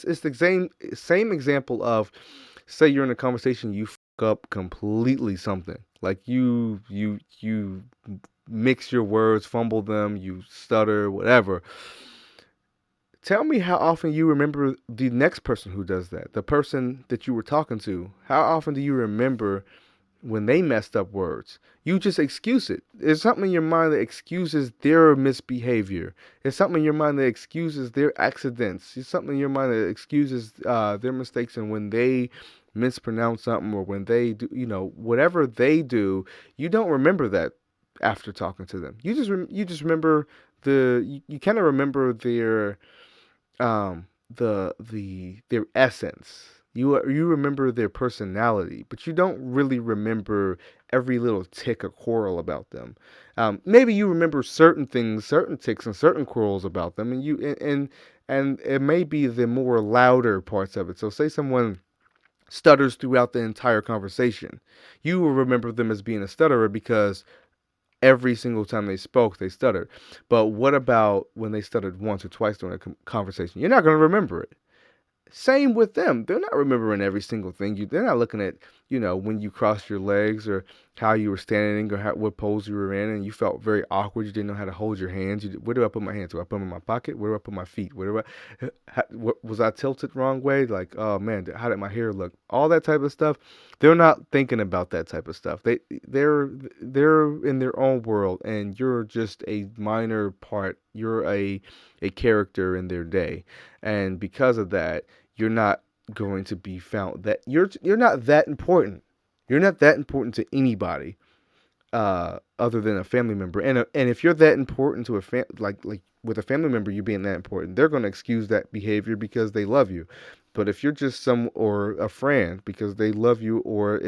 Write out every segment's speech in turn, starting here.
It's the same example of, say you're in a conversation, you fuck up completely something. Like you mix your words, fumble them, you stutter, whatever. Tell me how often you remember the next person who does that. The person that you were talking to. How often do you remember when they messed up words? You just excuse it. There's something in your mind that excuses their misbehavior. There's something in your mind that excuses their accidents. There's something in your mind that excuses their mistakes, and when they mispronounce something or when they do, whatever they do, you don't remember that after talking to them. You just remember you kind of remember their essence. You remember their personality, but you don't really remember every little tick or quarrel about them. Maybe you remember certain things, certain ticks, and certain quarrels about them, and and it may be the more louder parts of it. So, say someone stutters throughout the entire conversation, you will remember them as being a stutterer because every single time they spoke, they stuttered. But what about when they stuttered once or twice during a conversation? You're not going to remember it. Same with them. They're not remembering every single thing. They're not looking at, when you crossed your legs or how you were standing or what pose you were in, and you felt very awkward. You didn't know how to hold your hands. Where do I put my hands? Do I put them in my pocket? Where do I put my feet? Was I tilted wrong way? Like, oh man, how did my hair look? All that type of stuff. They're not thinking about that type of stuff. They're in their own world, and you're just a minor part. You're a character in their day, and because of that, you're not going to be found that you're not that important. You're not that important to anybody other than a family member. And if you're that important to like with a family member, you being that important, they're going to excuse that behavior because they love you. But if you're just some or a friend because they love you, or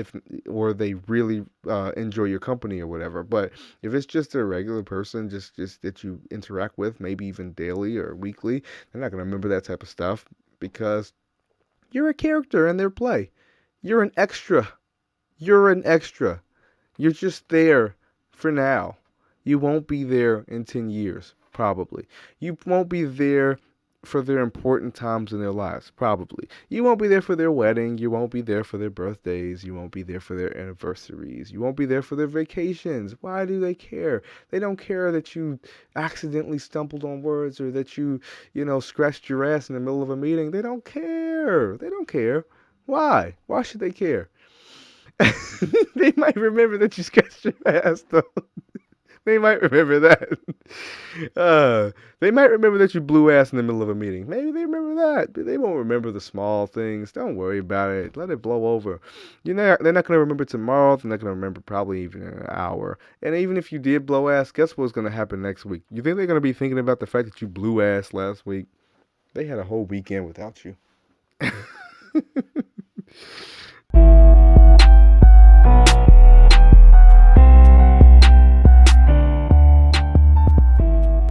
they really enjoy your company or whatever. But if it's just a regular person, just that you interact with, maybe even daily or weekly, they're not going to remember that type of stuff because you're a character in their play. You're an extra. You're an extra. You're just there for now. You won't be there in 10 years, probably. You won't be there for their important times in their lives, probably. You won't be there for their wedding. You won't be there for their birthdays. You won't be there for their anniversaries. You won't be there for their vacations. Why do they care? They don't care that you accidentally stumbled on words or that scratched your ass in the middle of a meeting. They don't care. They don't care. Why? Why should they care? They might remember that you scratched your ass, though. They might remember that. Uh, they might remember that you blew ass in the middle of a meeting. Maybe they remember that, but they won't remember the small things. Don't worry about it. Let it blow over. They're not going to remember tomorrow. They're not going to remember probably even in an hour. And even if you did blow ass, guess what's going to happen next week? You think they're going to be thinking about the fact that you blew ass last week? They had a whole weekend without you.